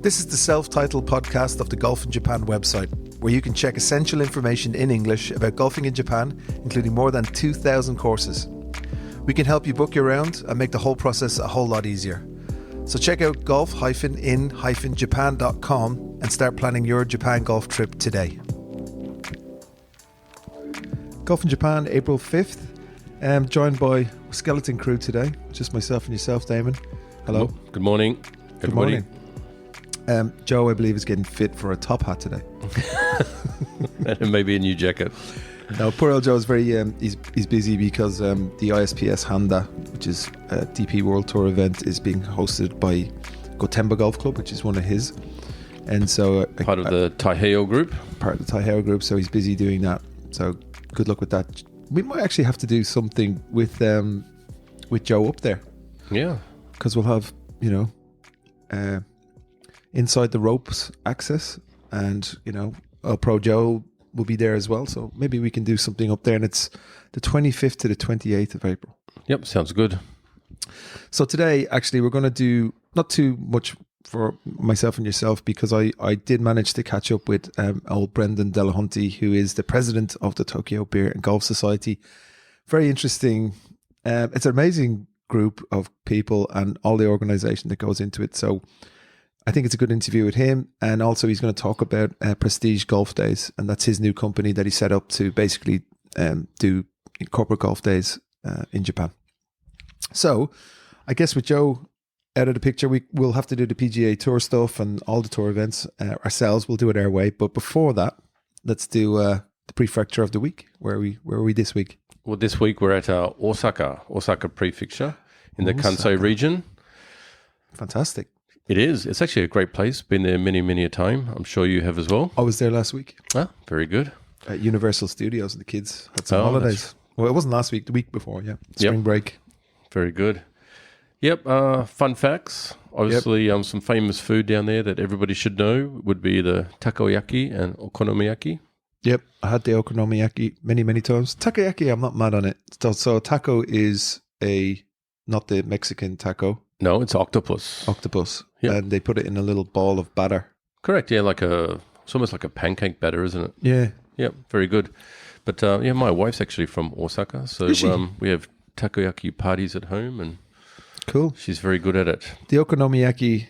This is the self-titled podcast of the Golf in Japan website, where you can check essential information in English about golfing in Japan, including more than 2,000 courses. We can help you book your round and make the whole process a whole lot easier. So check out golf-in-japan.com and start planning your Japan golf trip today. Golf in Japan, April 5th. I'm joined by a skeleton crew today, just myself and yourself, Damon. Hello. Good morning, everybody. Good morning. Joe, I believe, is getting fit for a top hat today. And maybe a new jacket. No, poor old Joe's very, he's busy because the ISPS Honda, which is a DP World Tour event, is being hosted by Gotemba Golf Club, which is one of his. And so... Part of the Taiheo group. Part of the Taiheo group, so he's busy doing that. So good luck with that. We might actually have to do something with Joe up there. Yeah. Because we'll have, inside the ropes access, and Pro Joe will be there as well, so maybe we can do something up there. And it's the 25th to the 28th of April. Yep, sounds good. So today actually we're going to do not too much for myself and yourself, because I did manage to catch up with old Brendan Delahunty, who is the president of the Tokyo Beer and Golf Society. Very interesting. It's an amazing group of people and all the organization that goes into it, so I think it's a good interview with him. And also he's going to talk about Prestige Golf Days, and that's his new company that he set up to basically do corporate golf days in Japan. So I guess with Joe out of the picture, we'll have to do the PGA Tour stuff and all the tour events ourselves. We'll do it our way. But before that, let's do the Prefecture of the week. Where are we this week? Well, this week we're at Osaka Prefecture in the Kansai region. Fantastic. It is. It's actually a great place. Been there many a time. I'm sure you have as well. I was there last week. Ah, very good. At Universal Studios, and the kids had some holidays. Well, it wasn't last week, the week before, yeah. Spring break. Very good. Yep. Fun facts. Obviously, some famous food down there that everybody should know would be the takoyaki and okonomiyaki. Yep. I had the okonomiyaki many times. Takoyaki, I'm not mad on it. So taco is not the Mexican taco. No, it's octopus. Yep. And they put it in a little ball of batter. Correct, yeah, it's almost like a pancake batter, isn't it? Yeah. Yep, very good. But my wife's actually from Osaka, so we have takoyaki parties at home, and cool. She's very good at it. The okonomiyaki,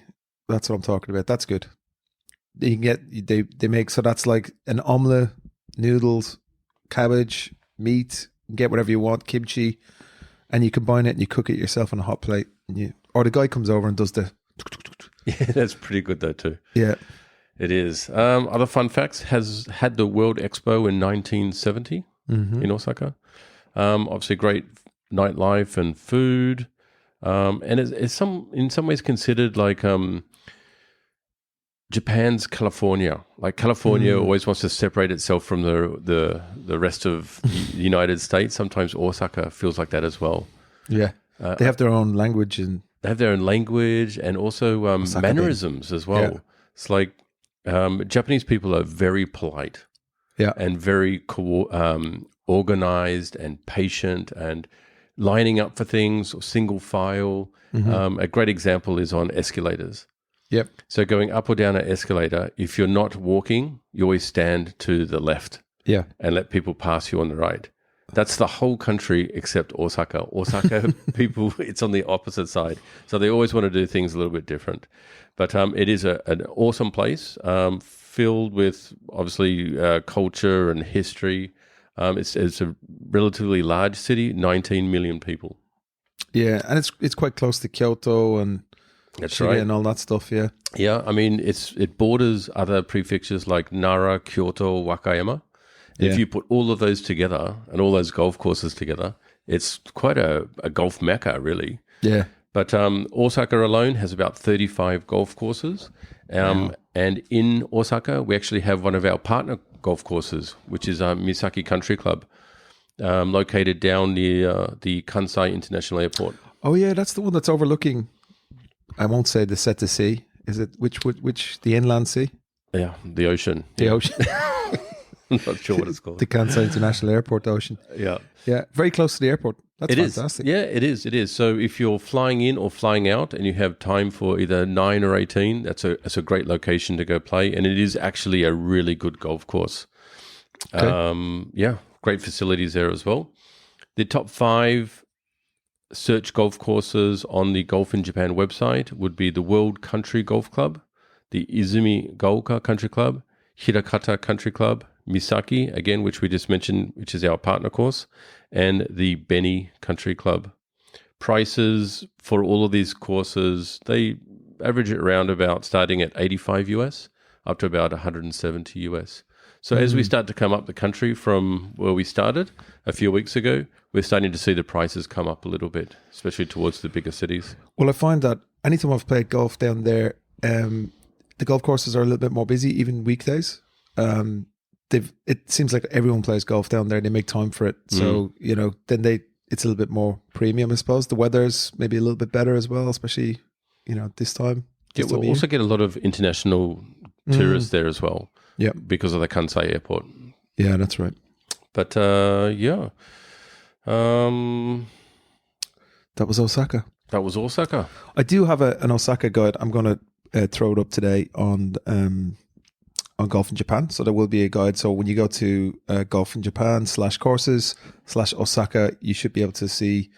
that's what I'm talking about. That's good. You can they make, so that's like an omelette, noodles, cabbage, meat, you can get whatever you want, kimchi, and you combine it and you cook it yourself on a hot plate, or the guy comes over and does the... Yeah, that's pretty good though too. Yeah. It is. Other fun facts, has had the World Expo in 1970 in Osaka. Obviously great nightlife and food. And it's in some ways considered like Japan's California. Like California always wants to separate itself from the rest of the United States. Sometimes Osaka feels like that as well. Yeah. They have their own language, and they have their own language, and also mannerisms as well. Yeah. It's like Japanese people are very polite, and very organized and patient, and lining up for things, or single file. A great example is on escalators. Yep. So going up or down an escalator, if you're not walking, you always stand to the left. Yeah. And let people pass you on the right. That's the whole country except Osaka. Osaka people, it's on the opposite side. So they always want to do things a little bit different. But it is an awesome place, filled with, obviously, culture and history. It's a relatively large city, 19 million people. Yeah, and it's quite close to Kyoto and that's right, and all that stuff, yeah. Yeah, I mean, it borders other prefectures like Nara, Kyoto, Wakayama. If you put all of those together and all those golf courses together, it's quite a golf mecca, really. Yeah. But Osaka alone has about 35 golf courses. And in Osaka, we actually have one of our partner golf courses, which is Misaki Country Club, located down near the Kansai International Airport. Oh, yeah, that's the one that's overlooking, I won't say the Seta Sea. Is it which the inland sea? Yeah, the ocean. The ocean. I'm not sure what it's called. The Kansai International Airport ocean. Yeah. Yeah, very close to the airport. That's It is. fantastic. Yeah, it is. It is. So if you're flying in or flying out and you have time for either 9 or 18, that's a great location to go play. And it is actually a really good golf course. Okay. Yeah, great facilities there as well. The top 5 search golf courses on the Golf in Japan website would be the World Country Golf Club, the Izumi Gaoka Country Club, Hirakata Country Club, Misaki, again, which we just mentioned, which is our partner course, and the Beni Country Club. Prices for all of these courses, they average it around about starting at 85 US up to about 170 US. So as we start to come up the country from where we started a few weeks ago, we're starting to see the prices come up a little bit, especially towards the bigger cities. Well, I find that anytime I've played golf down there, the golf courses are a little bit more busy, even weekdays. It seems like everyone plays golf down there. They make time for it. So, then it's a little bit more premium, I suppose. The weather's maybe a little bit better as well, especially, this time. Yeah, we'll also get a lot of international tourists there as well. Yeah. Because of the Kansai airport. Yeah, that's right. But, yeah. That was Osaka. That was Osaka. I do have an Osaka guide. I'm going to throw it up today on Golf in Japan. So there will be a guide. So when you go to Golf in Japan /courses/Osaka, you should be able to see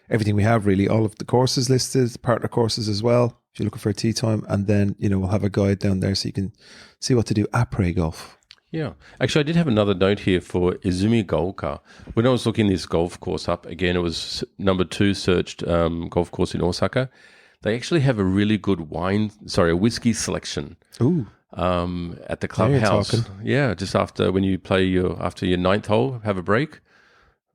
everything we have, really. All of the courses listed, partner courses as well, if you're looking for a tee time. And then, we'll have a guide down there so you can see what to do après golf. Yeah. Actually, I did have another note here for Izumi Gaoka. When I was looking this golf course up, again, it was number 2 searched golf course in Osaka. They actually have a really good a whiskey selection. Ooh. At the clubhouse. Yeah, just after when you play after your 9th hole, have a break.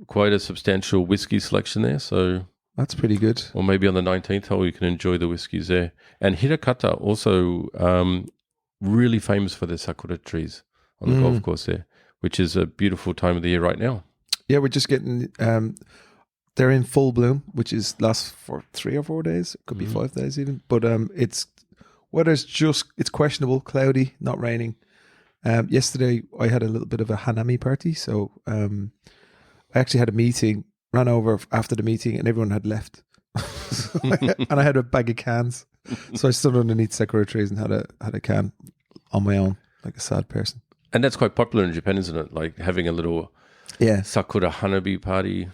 Quite a substantial whiskey selection there. So that's pretty good. Or maybe on the 19th hole, you can enjoy the whiskies there. And Hirakata also really famous for their sakura trees on the golf course there, which is a beautiful time of the year right now. Yeah, we're just getting. They're in full bloom, which lasts for 3 or 4 days. It could be 5 days even. But weather's it's questionable, cloudy, not raining. Yesterday I had a little bit of a hanami party, so I actually had a meeting, ran over after the meeting, and everyone had left. And I had a bag of cans, so I stood underneath sakura trees and had a can on my own, like a sad person. And that's quite popular in Japan, isn't it? Like having a little sakura hanabi party.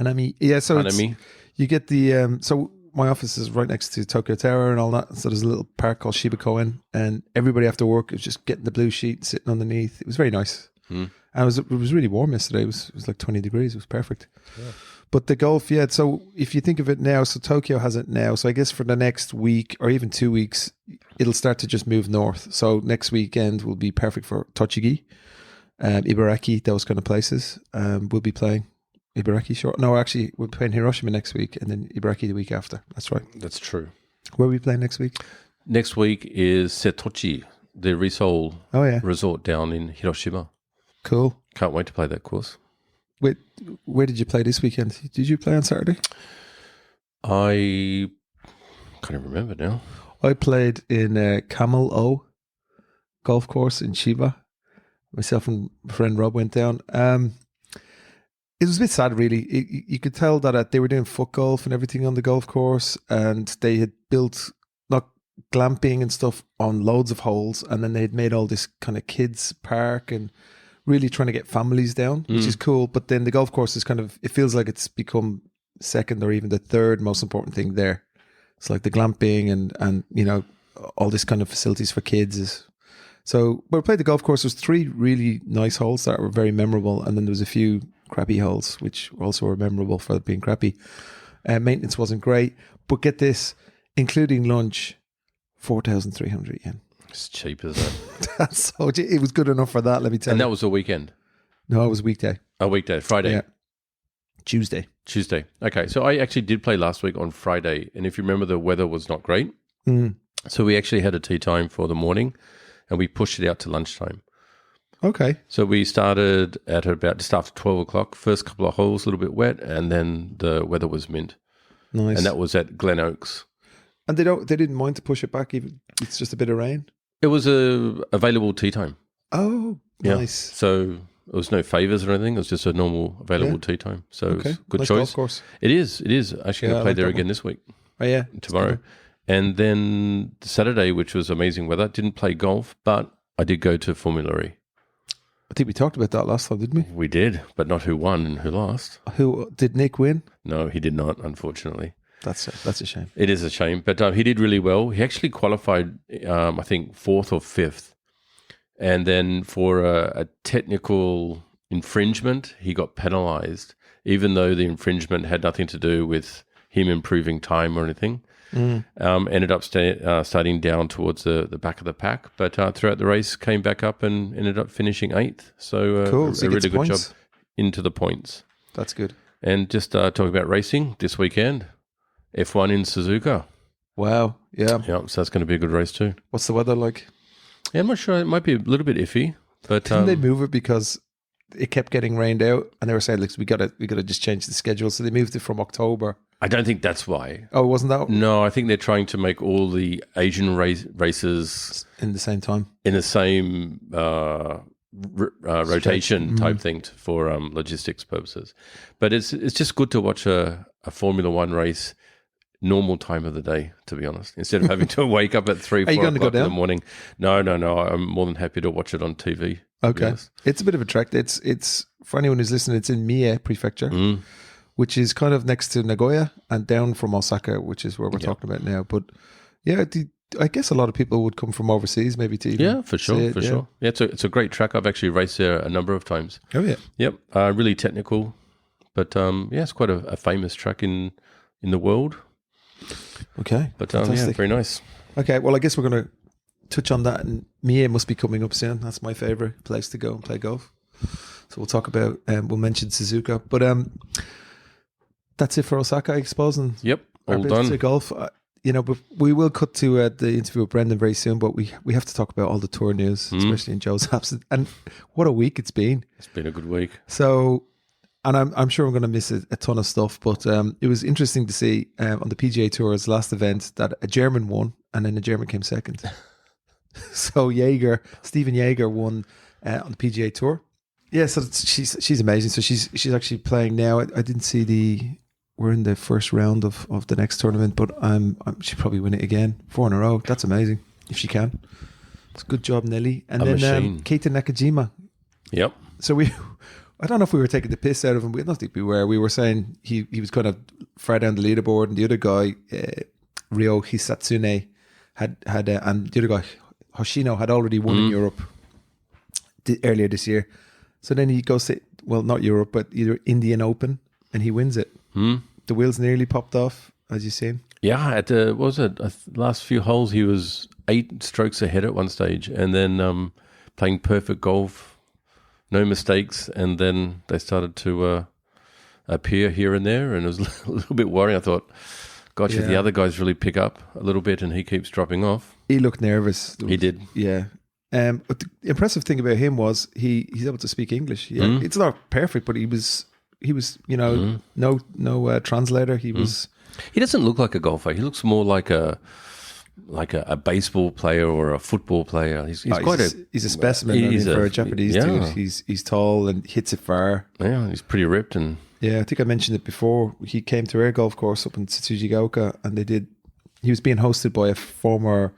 Hanami, yeah. So hanami. You get the so my office is right next to Tokyo Tower and all that. So there's a little park called Shibakoen, and everybody after work was just getting the blue sheet, sitting underneath. It was very nice. And it was really warm yesterday. It was like 20 degrees. It was perfect. Yeah. But the golf, so if you think of it now, so Tokyo has it now. So I guess for the next week or even 2 weeks, it'll start to just move north. So next weekend will be perfect for Tochigi, Ibaraki, those kind of places. We'll be playing Ibaraki short. No, actually, we're playing Hiroshima next week and then Ibaraki the week after. That's right. That's true. Where are we playing next week? Next week is Setochi, the Risol resort down in Hiroshima. Cool. Can't wait to play that course. Wait, where did you play this weekend? Did you play on Saturday? I can't even remember now. I played in Camel O golf course in Chiba. Myself and my friend Rob went down. It was a bit sad, really. You could tell that they were doing foot golf and everything on the golf course, and they had built not glamping and stuff on loads of holes, and then they had made all this kind of kids park and really trying to get families down, which is cool. But then the golf course is it feels like it's become second or even the third most important thing there. It's like the glamping and all this kind of facilities for kids. So when we played the golf course, there was 3 really nice holes that were very memorable, and then there was a few crappy holes, which also were memorable for being crappy. Maintenance wasn't great, but get this, including lunch, 4,300 yen. It's cheap, isn't it? That's so. It was good enough for that. Let me tell you. And that was a weekend. No, it was a weekday. A weekday, Friday. Yeah. Tuesday. Okay, so I actually did play last week on Friday, and if you remember, the weather was not great. So we actually had a tea time for the morning, and we pushed it out to lunchtime. Okay. So we started at about just after 12 o'clock. First couple of holes, a little bit wet, and then the weather was mint. Nice. And that was at Glen Oaks. And they didn't mind to push it back, even it's just a bit of rain? It was a available tea time. Oh, nice. So It was no favors or anything. It was just a normal available tee time. So it was good Nice choice. golf course. It is. Actually, going to play there again this week. Oh yeah, Tomorrow. And then Saturday, which was amazing weather. Didn't play golf, but I did go to Formula E. I think we talked about that last time, didn't we? We did, but not who won and who lost. Who did Nick win? No, he did not, unfortunately. That's a shame. It is a shame, but he did really well. He actually qualified, I think, 4th or 5th. And then for a technical infringement, he got penalized, even though the infringement had nothing to do with him improving time or anything. Ended up starting down towards the back of the pack, but throughout the race came back up and ended up finishing 8th. So, cool. So a really good points. job into the points. That's good. And just talking about racing this weekend, F1 in Suzuka. Wow. Yeah. Yeah, so that's going to be a good race too. What's the weather like? Yeah, I'm not sure. It might be a little bit iffy, but Didn't they move it because it kept getting rained out, and they were saying, "Look, we got to just change the schedule." So they moved it from October. I don't think that's why. Oh, wasn't that No, I think they're trying to make all the Asian races in the same time? In the same rotation type thing for logistics purposes. But it's just good to watch a Formula One race normal time of the day, to be honest, instead of having to wake up at 3, 4 o'clock in the morning. No. I'm more than happy to watch it on TV. Okay. It's a bit of a trek. It's for anyone who's listening, it's in Mie Prefecture, which is kind of next to Nagoya and down from Osaka, which is where we're talking about now. But yeah, I guess a lot of people would come from overseas maybe to even for sure. Yeah, it's a great track. I've actually raced there a number of times. Oh yeah. Yep. Really technical, but it's quite a famous track in the world. Okay. But very nice. Okay, well I guess we're going to touch on that, and Mie must be coming up soon. That's my favorite place to go and play golf. So we'll talk about we'll mention Suzuka, but that's it for Osaka, I suppose. And all done. To golf, but we will cut to the interview with Brendan very soon. But we have to talk about all the tour news, especially in Joe's absence. And what a week it's been! It's been a good week. So, and I'm sure I'm going to miss a ton of stuff. But it was interesting to see on the PGA Tour's last event that a German won, and then a German came second. So Stephen Jaeger won on the PGA Tour. Yeah, so she's amazing. So she's actually playing now. I didn't see we're in the first round of the next tournament, but she'll probably win it again, 4 in a row. That's amazing if she can. It's a good job, Nelly. And then Keita Nakajima. Yep. So I don't know if we were taking the piss out of him. I don't think we were. We were saying he was kind of far down the leaderboard, and the other guy, Ryo Hisatsune, and the other guy, Hoshino, had already won in Europe earlier this year. So then he goes to, well, not Europe, but either Indian Open, and he wins it. The wheels nearly popped off, as you've seen. Yeah, at the last few holes, he was 8 strokes ahead at one stage, and then playing perfect golf, no mistakes, and then they started to appear here and there, and it was a little bit worrying. I thought, gosh, if the other guys really pick up a little bit and he keeps dropping off. He looked nervous. He did. Yeah. But the impressive thing about him was he's able to speak English. Yeah, it's not perfect, but he was no translator. He was. He doesn't look like a golfer. He looks more like a baseball player or a football player. He's a specimen for a Japanese dude. He's tall and hits it far. Yeah, he's pretty ripped and. Yeah, I think I mentioned it before. He came to our golf course up in Tsuchigaoka, and he was being hosted by a former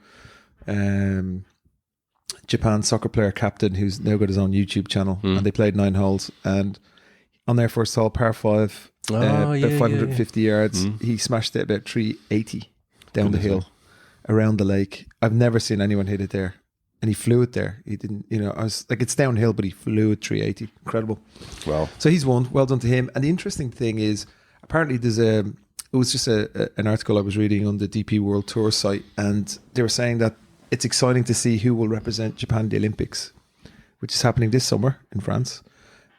Japan soccer player captain who's now got his own YouTube channel, and they played 9 holes, and on their first hole, par 5, about 550 yards, he smashed it about 380 down the hill around the lake. I've never seen anyone hit it there, and he flew it there. He didn't, I was like, it's downhill, but he flew it 380. Incredible. Wow. So he's won. Well done to him. And the interesting thing is, apparently it was just an article I was reading on the DP World Tour site, and they were saying that it's exciting to see who will represent Japan at the Olympics, which is happening this summer in France.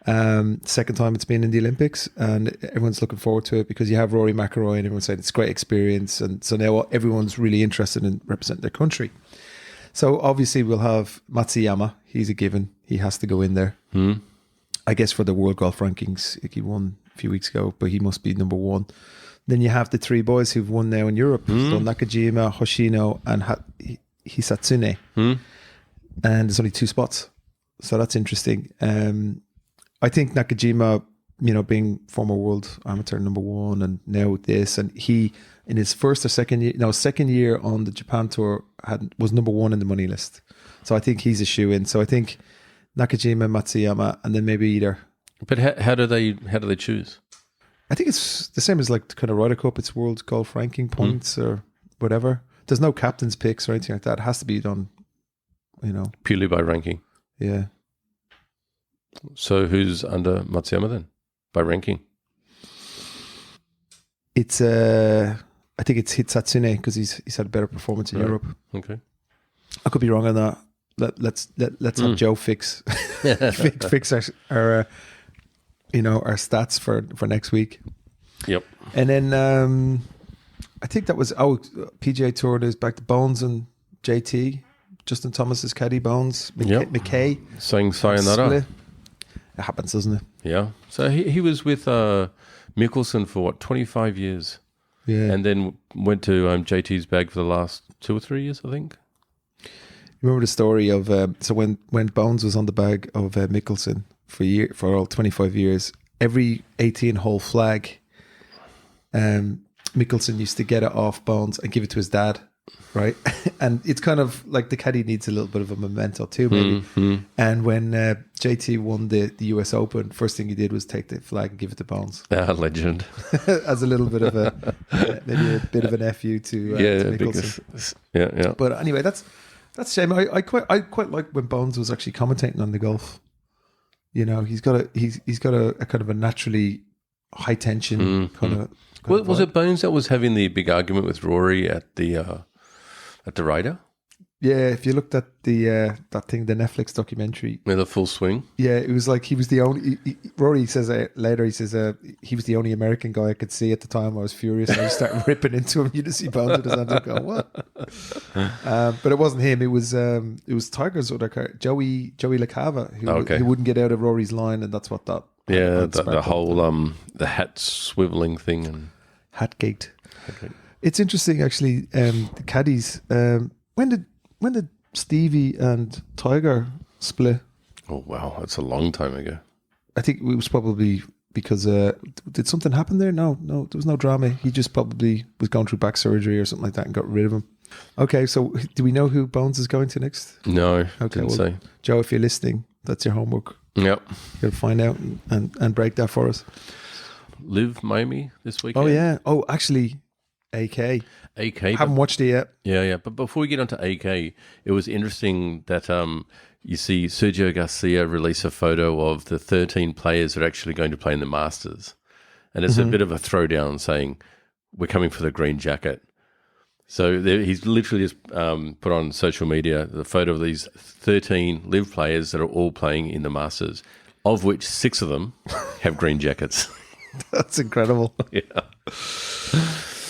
Second time it's been in the Olympics, and everyone's looking forward to it because you have Rory McIlroy, and everyone's saying it's a great experience, and so now everyone's really interested in representing their country. So obviously we'll have Matsuyama. He's a given. He has to go in there. I guess for the World Golf Rankings, he won a few weeks ago, but he must be number 1. Then you have the 3 boys who've won now in Europe. So Nakajima, Hoshino, and Hisatsune. And there's only 2 spots. So that's interesting. I think Nakajima, being former world amateur number 1 and now with this, and he in his first or second year on the Japan tour was number 1 in the money list. So I think he's a shoe in. So I think Nakajima, Matsuyama, and then maybe either. But how do they choose? I think it's the same as like the kind of Ryder Cup. It's world golf ranking points or whatever. There's no captain's picks or anything like that. It has to be done, Purely by ranking. Yeah. So who's under Matsuyama then? By ranking? It's I think it's Hitsatsune because he's had a better performance in Europe. Okay. I could be wrong on that. Let's have Joe fix our our stats for next week. Yep. And then I think that was PGA Tour. There's back to Bones and JT, Justin Thomas's caddy Bones, McKay saying sayonara. It happens, doesn't it? Yeah. So he was with Mickelson for 25 years. Yeah. And then went to JT's bag for the last 2 or 3 years, I think. You remember the story of so when Bones was on the bag of Mickelson for all 25 years, every 18-hole flag, Mickelson used to get it off Bones and give it to his dad, right? And it's kind of like the caddy needs a little bit of a memento too, maybe. Mm-hmm. And when JT won the US Open, first thing he did was take the flag and give it to Bones. Legend. As a little bit of maybe a bit of an FU to Mickelson. Yeah. But anyway, that's a shame. I quite like when Bones was actually commentating on the golf. He's got a kind of a naturally high tension kind of. Was it Bones that was having the big argument with Rory at the Ryder? Yeah, if you looked at the the Netflix documentary, The Full Swing. Yeah, it was like he was the only. Rory says later, he says he was the only American guy I could see at the time. I was furious. I started ripping into him. You just see Bones with his hands up going, what? But it wasn't him. It was Tiger's other car, Joey LaCava, who wouldn't get out of Rory's line, and that's what that. Yeah, the whole the hat swiveling thing and Hatgate. It's interesting actually. The caddies. When did Stevie and Tiger split? Oh wow, that's a long time ago. I think it was probably because did something happen there? No, there was no drama. He just probably was going through back surgery or something like that and got rid of him. Okay, so do we know who Bones is going to next? No, okay, didn't say. Joe, if you're listening, that's your homework. Yep. You'll find out and break that for us. Live Miami this weekend. Oh yeah. Oh, actually, AK. Haven't watched it yet. Yeah. But before we get onto AK, it was interesting that you see Sergio Garcia release a photo of the 13 players that are actually going to play in the Masters. And it's a bit of a throwdown saying, we're coming for the green jacket. So he's literally just put on social media the photo of these 13 live players that are all playing in the Masters, of which 6 of them have green jackets. That's incredible. Yeah.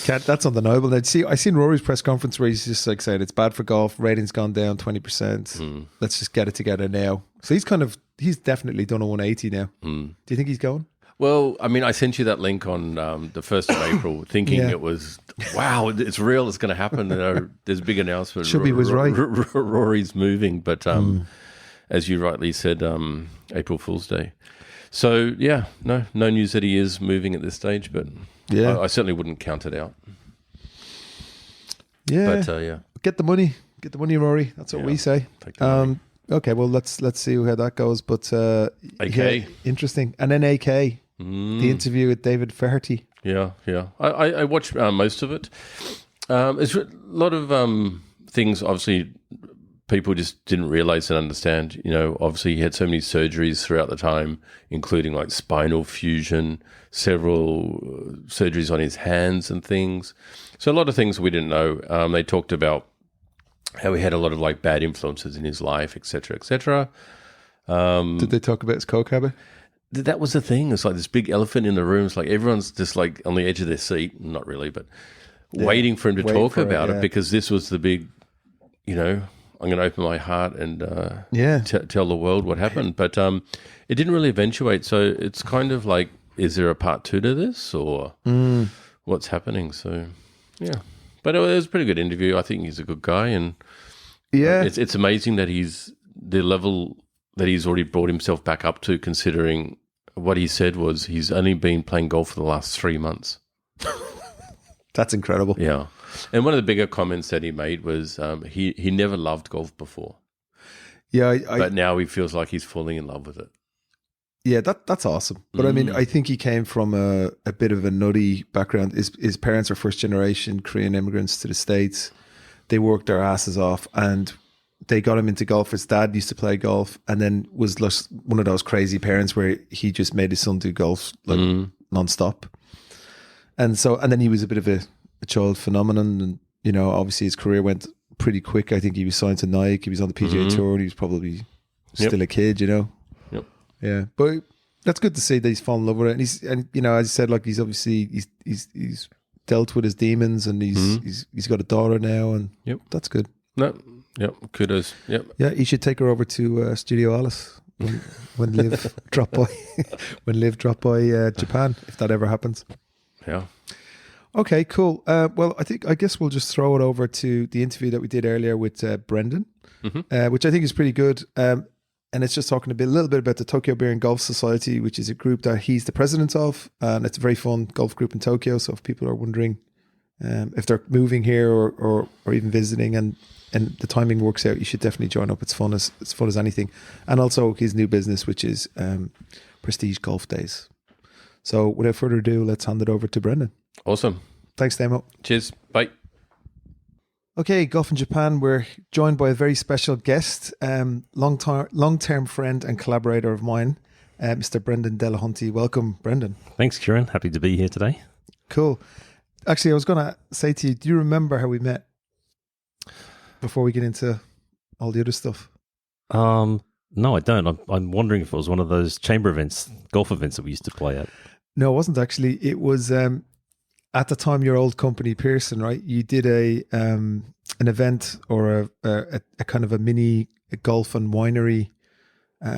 That's undeniable. Now, I seen Rory's press conference where he's just like saying it's bad for golf. Rating's gone down 20%. Let's just get it together now. So he's definitely done a 180 now. Do you think he's going? Well, I mean, I sent you that link on the 1st of April thinking it was, wow, it's real, it's going to happen. There's a big announcement. Shubby was right. Rory's moving, but as you rightly said, April Fool's Day. So, yeah, no news that he is moving at this stage, but I certainly wouldn't count it out. Yeah. But, Get the money, Rory. That's what we say. Take the money. Okay, well, let's see how that goes. But AK. Yeah, interesting. And then AK, the interview with David Faherty. Yeah. I watched most of it. It's a lot of things, obviously, people just didn't realize and understand. Obviously, he had so many surgeries throughout the time, including like spinal fusion, several surgeries on his hands and things. So a lot of things we didn't know. They talked about how he had a lot of like bad influences in his life, etc., etc. Did they talk about his coke habit? That was the thing. It's like this big elephant in the room. It's like everyone's just like on the edge of their seat, not really, but waiting for him to talk about it because this was the big, I'm going to open my heart and tell the world what happened. But it didn't really eventuate. So it's kind of like, is there a part 2 to this or what's happening? So, yeah. But it was a pretty good interview. I think he's a good guy. And it's amazing that he's the level that he's already brought himself back up to, considering what he said was he's only been playing golf for the last 3 months. That's incredible. Yeah. And one of the bigger comments that he made was he never loved golf before. Yeah, but now he feels like he's falling in love with it. Yeah, that's awesome. But I mean, I think he came from a bit of a nutty background. His parents are first generation Korean immigrants to the States. They worked their asses off and they got him into golf. His dad used to play golf and then was just one of those crazy parents where he just made his son do golf like nonstop. And then he was a bit of a child phenomenon. And, you know, obviously his career went pretty quick. I think he was signed to Nike. He was on the PGA Tour and he was probably still a kid, you know? Yep. Yeah. But that's good to see that he's fallen in love with it. And you know, as you said, like he's obviously, he's dealt with his demons and he's got a daughter now and that's good. No. Yep. Kudos. Yep. Yeah. He should take her over to Studio Alice when Liv drop by, Japan, if that ever happens. Yeah. Okay, cool. Well, I guess we'll just throw it over to the interview that we did earlier with Brendan, which I think is pretty good. And it's just talking a little bit about the Tokyo Beer and Golf Society, which is a group that he's the president of, and it's a very fun golf group in Tokyo. So if people are wondering if they're moving here or even visiting, and the timing works out, you should definitely join up. It's fun as anything. And also his new business, which is Prestige Golf Days. So without further ado, let's hand it over to Brendan. Awesome. Thanks, Damon. Cheers. Bye. Okay, Golf in Japan. We're joined by a very special guest, long-term friend and collaborator of mine, Mr. Brendan Delahunty. Welcome, Brendan. Thanks, Kieran. Happy to be here today. Cool. Actually, I was going to say to you, do you remember how we met before we get into all the other stuff? No, I don't. I'm wondering if it was one of those chamber events, golf events that we used to play at. No, it wasn't actually. It was at the time your old company, Pearson, right? You did an event or a kind of a mini golf and winery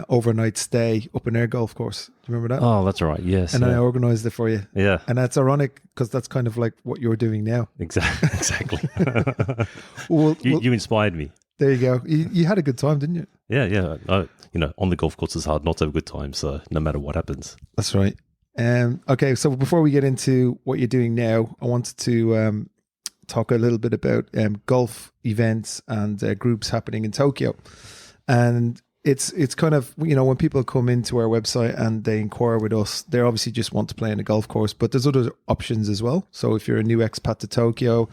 overnight stay up in Air Golf Course. Do you remember that? Oh, that's right. Yes. And I organised it for you. Yeah. And that's ironic because that's kind of like what you're doing now. Exactly. well, you inspired me. There you go. You had a good time, didn't you? Yeah. On the golf course, it's hard not to have a good time. So no matter what happens. That's right. Okay, so before we get into what you're doing now, I wanted to talk a little bit about golf events and groups happening in Tokyo. And it's kind of, you know, when people come into our website and they inquire with us, they obviously just want to play in a golf course, but there's other options as well. So if you're a new expat to Tokyo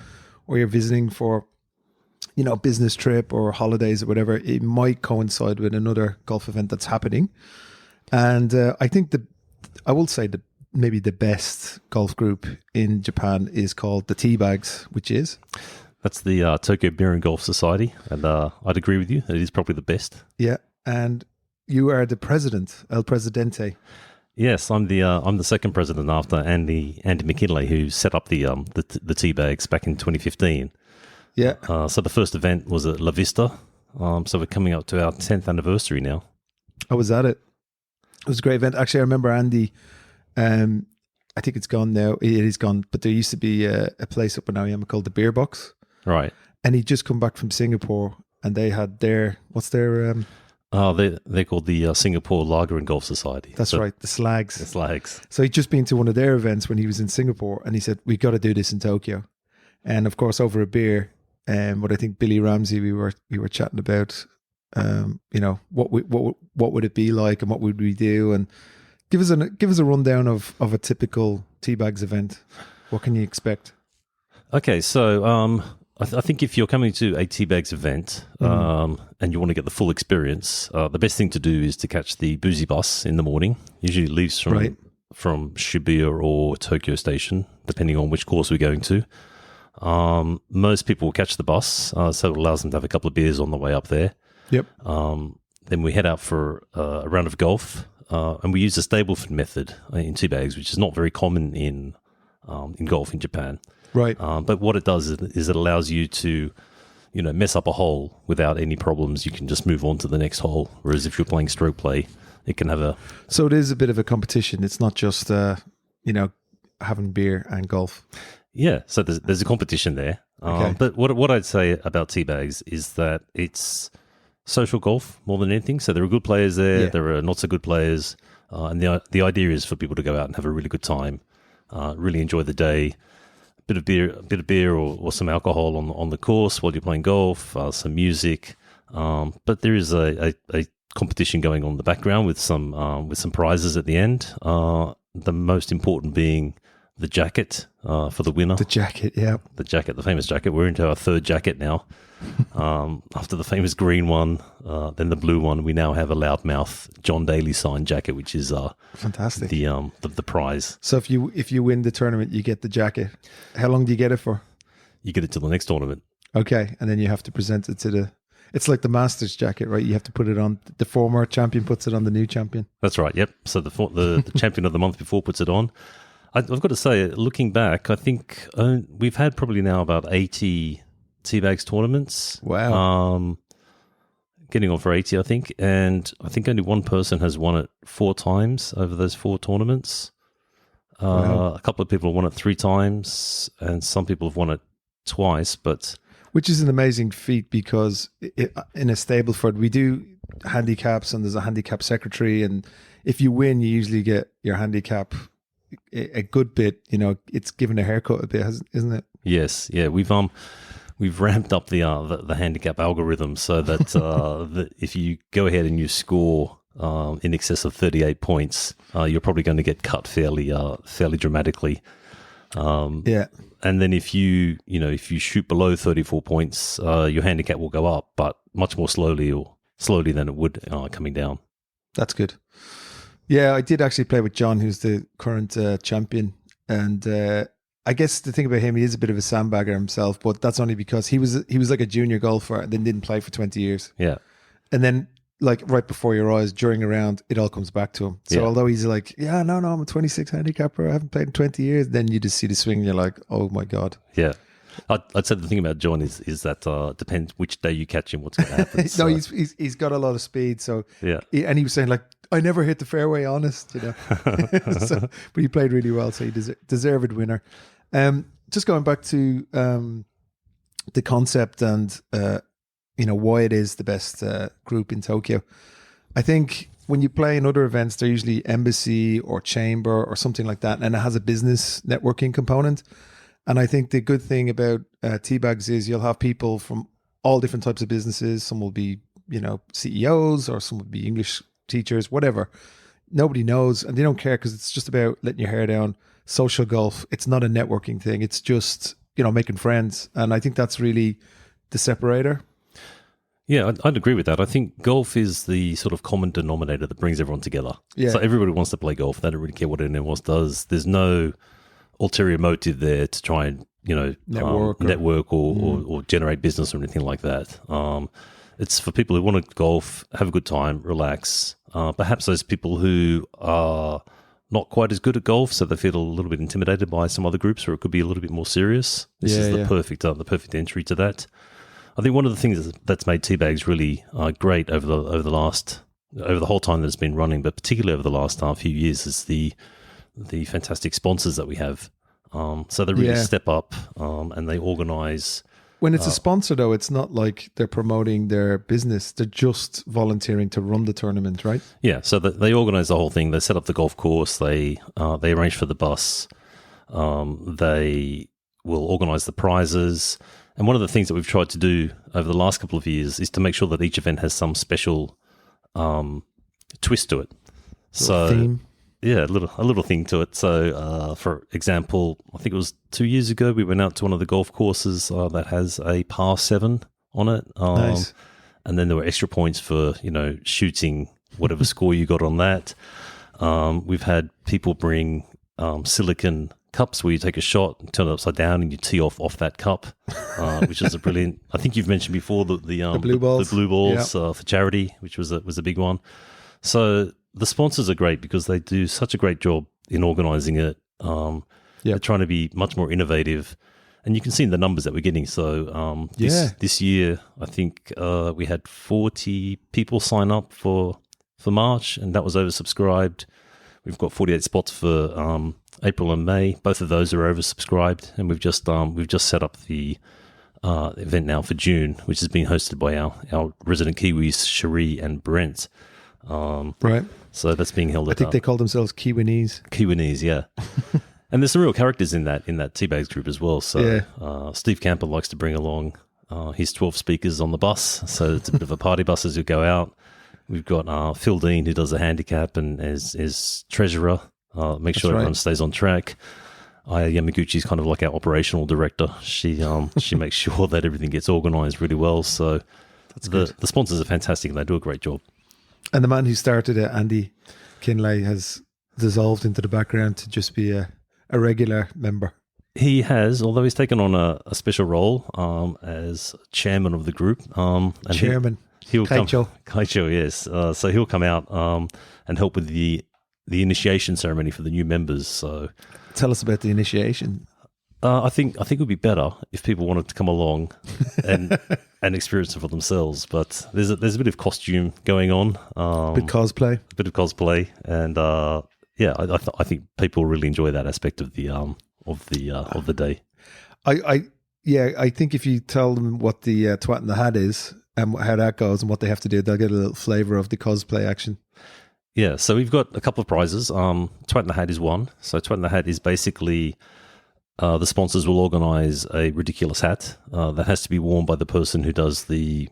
or you're visiting for, you know, business trip or holidays or whatever, it might coincide with another golf event that's happening. And I think I will say that maybe the best golf group in Japan is called the TBAGS, which is? That's the Tokyo Beer and Golf Society, and I'd agree with you. It is probably the best. Yeah, and you are the president, El Presidente. Yes, I'm the second president after Andy McKinley, who set up the TBAGS back in 2015. Yeah. So the first event was at La Vista. So we're coming up to our 10th anniversary now. I was at it. It was a great event. Actually, I remember Andy. I think it's gone now. It is gone. But there used to be a place up in Aoyama called the Beer Box. Right. And he'd just come back from Singapore, and they had what's their? They're called the Singapore Lager and Golf Society. That's right, the Slags. The Slags. So he'd just been to one of their events when he was in Singapore, and he said, "We got to do this in Tokyo." And of course, over a beer, what I think Billy Ramsey, we were chatting about. You know, what would it be like, and what would we do, and give us a rundown of a typical TBAGS event. What can you expect? Okay, so I think if you're coming to a TBAGS event and you want to get the full experience, the best thing to do is to catch the boozy bus in the morning. Usually leaves from Shibuya or Tokyo Station, depending on which course we're going to. Most people will catch the bus, so it allows them to have a couple of beers on the way up there. Yep. Then we head out for a round of golf, and we use the Stableford method in TBAGS, which is not very common in golf in Japan. Right. But what it does is it allows you to, you know, mess up a hole without any problems. You can just move on to the next hole. Whereas if you're playing stroke play, it can have a... So it is a bit of a competition. It's not just, you know, having beer and golf. Yeah. So there's a competition there. Okay. But what I'd say about TBAGS is that it's social golf more than anything. So there are good players there. Yeah. There are not so good players. And the idea is for people to go out and have a really good time, really enjoy the day. A bit of beer or some alcohol on the course while you're playing golf, some music. But there is a competition going on in the background with some prizes at the end. The most important being the jacket for the winner. The jacket, yeah. The famous jacket. We're into our third jacket now. After the famous green one, then the blue one, we now have a loudmouth John Daly signed jacket, which is fantastic. The prize. So if you win the tournament, you get the jacket. How long do you get it for? You get it till the next tournament. Okay, and then you have to present it to the. It's like the Masters jacket, right? You have to put it on. The former champion puts it on the new champion. That's right. Yep. So the champion of the month before puts it on. I've got to say, looking back, I think we've had probably now about 80 TBAGS tournaments. Wow. Getting on for 80, I think. And I think only one person has won it 4 times over those 4 tournaments. Wow. A couple of people have won it 3 times, and some people have won it twice. But which is an amazing feat because in a Stableford, we do handicaps and there's a handicap secretary. And if you win, you usually get your handicap a good bit. You know, it's given a haircut a bit, isn't it? Yes. Yeah. We've ramped up the handicap algorithm so that, that if you go ahead and you score in excess of 38 points, you're probably going to get cut fairly dramatically. Yeah. And then if you shoot below 34 points, your handicap will go up, but much more slowly than it would coming down. That's good. Yeah, I did actually play with John, who's the current champion, and I guess the thing about him, he is a bit of a sandbagger himself, but that's only because he was like a junior golfer and then didn't play for 20 years. Yeah. And then like right before your eyes during a round, it all comes back to him. So although he's like, yeah, no, I'm a 26 handicapper, I haven't played in 20 years, then you just see the swing and you're like, oh my God. Yeah. I'd say the thing about John is that depends which day you catch him, what's going to happen. No, So, he's got a lot of speed. So yeah. And he was saying like, I never hit the fairway, honest, you know. But he played really well, so he deserved winner. Just going back to the concept and why it is the best group in Tokyo. I think when you play in other events, they're usually embassy or chamber or something like that, and it has a business networking component. And I think the good thing about TBAGS is you'll have people from all different types of businesses. Some will be, CEOs, or some will be English teachers, whatever. Nobody knows, and they don't care because it's just about letting your hair down. Social golf. It's not a networking thing. It's just, making friends. And I think that's really the separator. Yeah, I'd agree with that. I think golf is the sort of common denominator that brings everyone together. Yeah. So everybody wants to play golf. They don't really care what anyone else does. There's no ulterior motive there to try and, network or generate business or anything like that. It's for people who want to golf, have a good time, relax. Perhaps those people who are not quite as good at golf, so they feel a little bit intimidated by some other groups, or it could be a little bit more serious. This is the perfect entry to that. I think one of the things that's made TBAGS really great over the whole time that it's been running, but particularly over the last few years, is the fantastic sponsors that we have. So they really step up and they organise. When it's a sponsor, though, it's not like they're promoting their business. They're just volunteering to run the tournament, right? Yeah, so they organise the whole thing. They set up the golf course. They arrange for the bus. They will organise the prizes. And one of the things that we've tried to do over the last couple of years is to make sure that each event has some special twist to it. Theme. Yeah, a little thing to it. So, for example, I think it was 2 years ago, we went out to one of the golf courses that has a par 7 on it. Nice. And then there were extra points for, shooting whatever score you got on that. We've had people bring silicon cups where you take a shot, turn it upside down, and you tee off that cup, which is a brilliant. I think you've mentioned before the blue balls, for charity, which was a big one. So the sponsors are great because they do such a great job in organising it. They're trying to be much more innovative, and you can see in the numbers that we're getting. So this year, I think we had 40 people sign up for March, and that was oversubscribed. We've got 48 spots for April and May. Both of those are oversubscribed, and we've just set up the event now for June, which is being hosted by our resident Kiwis, Cherie and Brent. Right. So that's being held I think they call themselves Kiwinese. Kiwinese, yeah. And there's some real characters in that TBAGS group as well. So Steve Camper likes to bring along his 12 speakers on the bus. So it's a bit of a party bus as you go out. We've got Phil Dean, who does the handicap and is treasurer. Make sure everyone stays on track. Aya Yamaguchi's kind of like our operational director. She makes sure that everything gets organised really well. So the sponsors are fantastic and they do a great job. And the man who started it, Andy Kinlay, has dissolved into the background to just be a regular member. He has, although he's taken on a special role as chairman of the group. Chairman. He'll Kaicho. Kaicho, yes. So he'll come out and help with the initiation ceremony for the new members. So tell us about the initiation. I think it would be better if people wanted to come along and experience it for themselves. But there's a bit of costume going on, bit cosplay, and I think people really enjoy that aspect of the day. I think if you tell them what the twat in the hat is and how that goes and what they have to do, they'll get a little flavour of the cosplay action. Yeah, so we've got a couple of prizes. Twat in the Hat is one. So Twat in the Hat is basically the sponsors will organise a ridiculous hat that has to be worn by the person who does the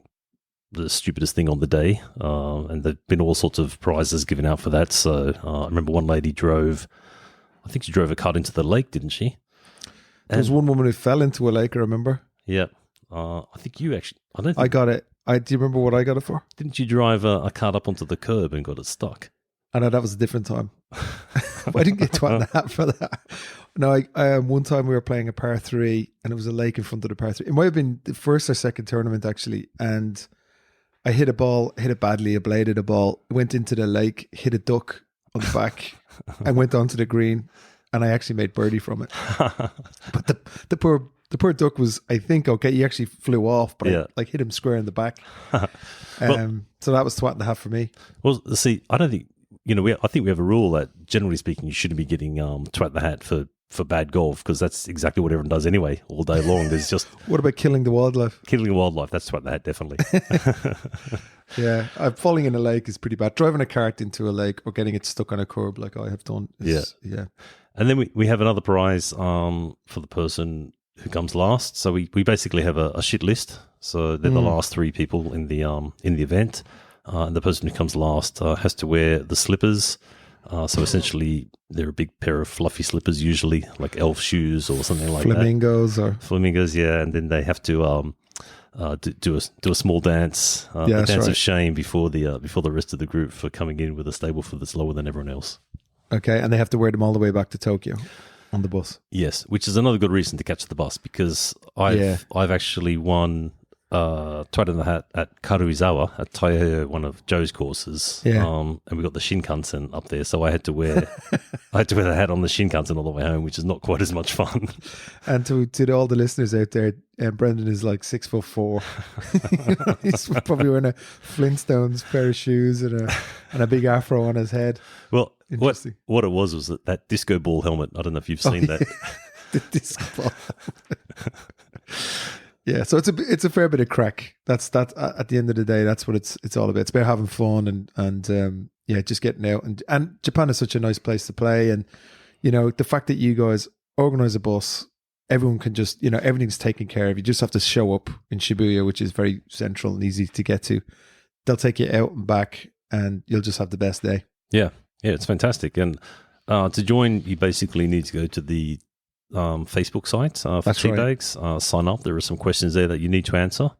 stupidest thing on the day. And there've been all sorts of prizes given out for that. So I remember one lady drove a cart into the lake, didn't she? There was one woman who fell into a lake, I remember. Yeah. I think you actually... I got it. Do you remember what I got it for? Didn't you drive a cart up onto the curb and got it stuck? I know, that was a different time. I didn't get twat in the hat for that. No, one time we were playing a par 3 and it was a lake in front of the par 3. It might have been the first or second tournament actually. And I hit it badly, I bladed a ball, went into the lake, hit a duck on the back and went onto the green. And I actually made birdie from it. But the poor duck was, I think, okay. He actually flew off, but I hit him square in the back. So that was twat in the hat for me. Well, see, I don't think, I think we have a rule that generally speaking, you shouldn't be getting twat in the hat for bad golf, because that's exactly what everyone does anyway all day long. There's just what about killing the wildlife? Killing the wildlife, that's twat in the hat, definitely. Yeah, falling in a lake is pretty bad. Driving a cart into a lake or getting it stuck on a curb like I have done. Yeah. And then we have another prize for the person who comes last. So we basically have a shit list. So they're the last 3 people in the event. And the person who comes last has to wear the slippers. So essentially, they're a big pair of fluffy slippers, usually like elf shoes or something like that. Flamingos, yeah. And then they have to do a small dance, a dance of shame before the rest of the group for coming in with a stable foot that's lower than everyone else. Okay, and they have to wear them all the way back to Tokyo on the bus. Yes, which is another good reason to catch the bus, because I've actually won twat in the hat at Karuizawa at Taiho, one of Joe's courses. Yeah. And we got the Shinkansen up there, so I had to wear the hat on the Shinkansen all the way home, which is not quite as much fun. And to all the listeners out there, Brendan is like 6'4". He's probably wearing a Flintstones pair of shoes and a big afro on his head. Well, what it was that disco ball helmet. I don't know if you've seen that. The disco ball. Yeah, so it's a fair bit of crack. That's at the end of the day, that's what it's all about. It's about having fun and just getting out. And Japan is such a nice place to play. And the fact that you guys organize a bus, everyone can just everything's taken care of. You just have to show up in Shibuya, which is very central and easy to get to. They'll take you out and back, and you'll just have the best day. Yeah, it's fantastic. And to join, you basically need to go to the Facebook site for TBAGS. Right. Sign up. There are some questions there that you need to answer.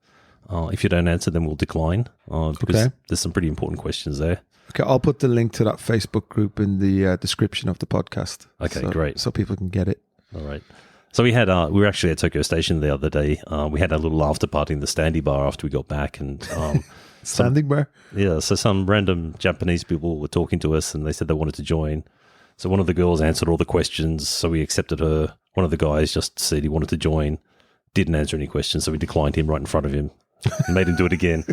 If you don't answer, then we'll decline because there's some pretty important questions there. Okay, I'll put the link to that Facebook group in the description of the podcast. Okay, great. So people can get it. All right. So we were actually at Tokyo Station the other day. We had a little after party in the standy bar after we got back, and standing bar. Yeah. So some random Japanese people were talking to us, and they said they wanted to join. So one of the girls answered all the questions, so we accepted her. One of the guys just said he wanted to join, didn't answer any questions, so we declined him right in front of him and made him do it again.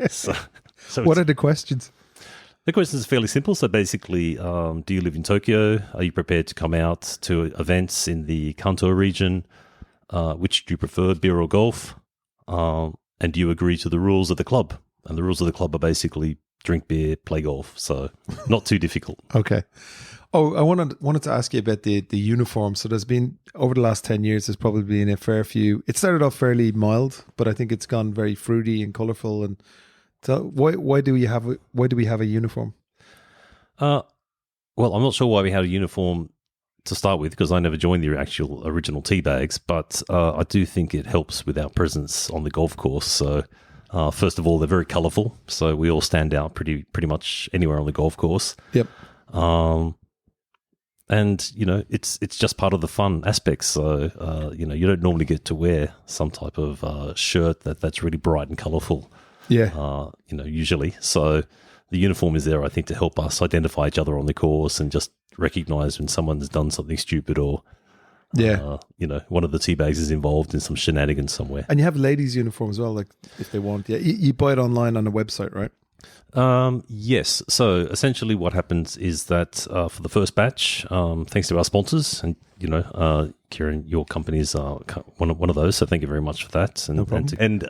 So what are the questions? The questions are fairly simple. So basically, do you live in Tokyo? Are you prepared to come out to events in the Kanto region? Which do you prefer, beer or golf? and you agree to the rules of the club. And the rules of the club are basically drink beer, play golf. So not too difficult. Okay. Oh, I wanted to ask you about the uniform. So there's been, over the last 10 years, there's probably been a fair few. It started off fairly mild, but I think it's gone very fruity and colourful. And so why do we have a uniform? Well, I'm not sure why we had a uniform to start with, because I never joined the actual original TBAGS, but I do think it helps with our presence on the golf course. So first of all, they're very colourful, so we all stand out pretty much anywhere on the golf course. Yep. And it's just part of the fun aspect. So you don't normally get to wear some type of shirt that's really bright and colourful. Yeah. Usually. So the uniform is there, I think, to help us identify each other on the course and just recognise when someone's done something stupid, or one of the teabags is involved in some shenanigans somewhere. And you have ladies' uniform as well, like if they want. Yeah, you buy it online on a website, right? Yes. So essentially, what happens is that for the first batch, thanks to our sponsors, and Kieran, your company is one of those. So thank you very much for that. And, no problem. And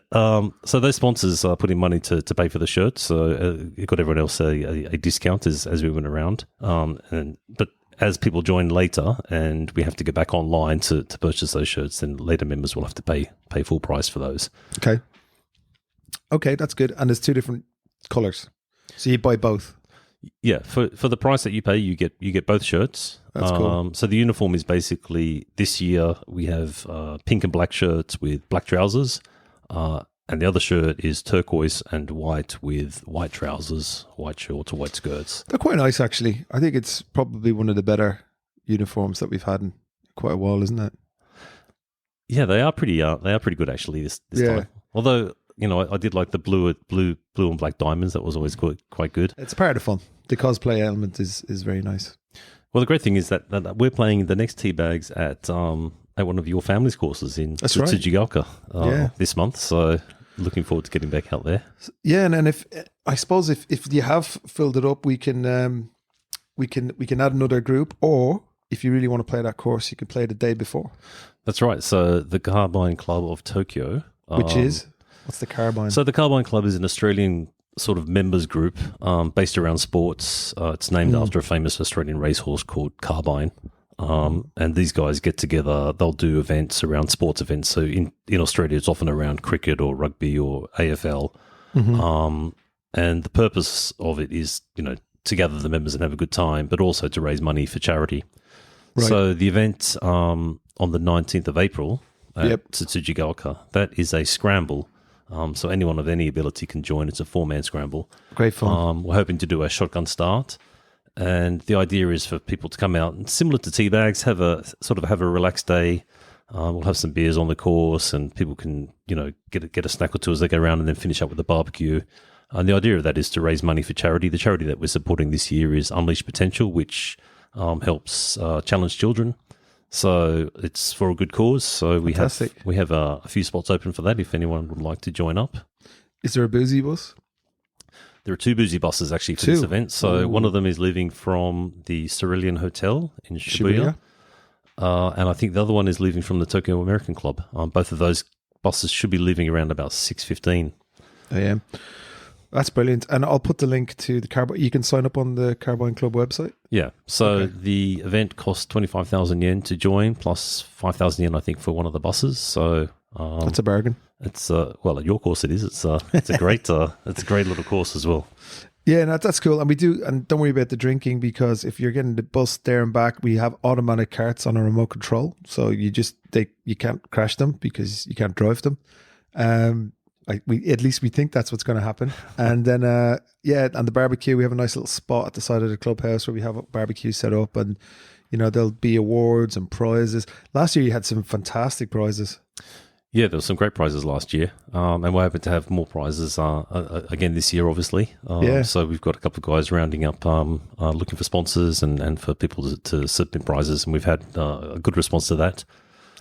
so those sponsors are putting money to pay for the shirts. So it got everyone else a discount as we went around. But as people join later, and we have to go back online to purchase those shirts, then later members will have to pay full price for those. Okay, that's good. And there's two different colours, so you buy both. Yeah, for the price that you pay, you get both shirts. That's cool. So the uniform is basically, this year we have pink and black shirts with black trousers, and the other shirt is turquoise and white with white trousers, white shorts, or white skirts. They're quite nice, actually. I think it's probably one of the better uniforms that we've had in quite a while, isn't it? Yeah, they are pretty good actually this time. Although, I did like the blue and black diamonds. That was always quite good. It's part of the fun. The cosplay element is very nice. Well, the great thing is that we're playing the next TBAGS at one of your family's courses in Tsuchigaoka this month. So looking forward to getting back out there. Yeah, and if I suppose if you have filled it up, we can add another group, or if you really want to play that course, you can play the day before. That's right. So the Carbine Club of Tokyo, which is, what's the Carbine? So the Carbine Club is an Australian sort of members group based around sports. It's named after a famous Australian racehorse called Carbine. And these guys get together. They'll do events around sports events. So in Australia, it's often around cricket or rugby or AFL. And the purpose of it is, to gather the members and have a good time, but also to raise money for charity. Right. So the event on the 19th of April at Tsuchigaoka, that is a scramble. So anyone of any ability can join. It's a 4-man scramble. Great fun. We're hoping to do a shotgun start. And the idea is for people to come out and, similar to TBAGS, have a relaxed day. We'll have some beers on the course, and people can, get a snack or two as they go around, and then finish up with a barbecue. And the idea of that is to raise money for charity. The charity that we're supporting this year is Unleash Potential, which helps challenged children. So it's for a good cause. So we have a few spots open for that if anyone would like to join up. Is there a boozy bus? There are 2 boozy buses actually for this event. So one of them is leaving from the Cerulean Hotel in Shibuya. And I think the other one is leaving from the Tokyo American Club. Both of those buses should be leaving around about 6:15 a.m. That's brilliant. And I'll put the link to the Carbine. You can sign up on the Carbine Club website. Yeah. So the event costs 25,000 yen to join, plus 5,000 yen, I think, for one of the buses. So that's a bargain. It's at your course it is. It's a great little course as well. Yeah, no, that's cool. And we do, and don't worry about the drinking, because if you're getting the bus there and back, we have automatic carts on a remote control. So you can't crash them because you can't drive them. At least we think that's what's going to happen. And then, and the barbecue, we have a nice little spot at the side of the clubhouse where we have a barbecue set up, and, there'll be awards and prizes. Last year you had some fantastic prizes. Yeah, there were some great prizes last year. And we're hoping to have more prizes again this year, obviously. So we've got a couple of guys rounding up, looking for sponsors and for people to submit prizes. And we've had a good response to that.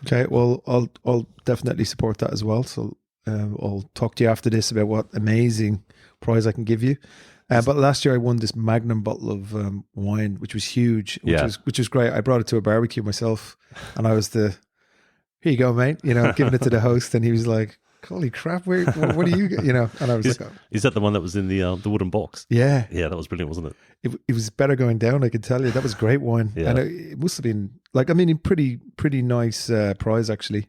Okay, well, I'll definitely support that as well. So I'll talk to you after this about what amazing prize I can give you. But last year I won this Magnum bottle of wine, which was huge, which was great. I brought it to a barbecue myself, and I was here you go, mate, giving it to the host, and he was like, holy crap, what are you, you know? And I was Is, like, oh, is that the one that was in the wooden box? yeah. Yeah, that was brilliant, wasn't it? It was better going down, I can tell you. That was great wine. Yeah. And it must have been, like, I mean, pretty nice prize, actually.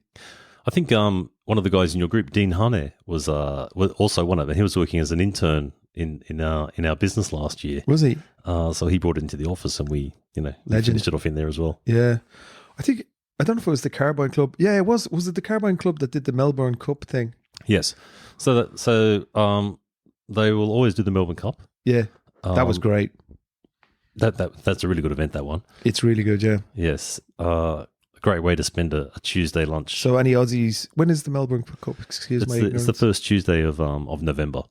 I think one of the guys in your group, Dean Hane, was also one of them. He was working as an intern in our business last year. Was he? So he brought it into the office, and we finished it off in there as well. Yeah. I don't know if it was the Carbine Club. Yeah, it was. Was it the Carbine Club that did the Melbourne Cup thing? Yes. So they will always do the Melbourne Cup. Yeah. That was great. That's a really good event, that one. It's really good, yeah. Yes. A great way to spend a Tuesday lunch. So any Aussies, when is the Melbourne Cup? Excuse me. It's the first Tuesday of November.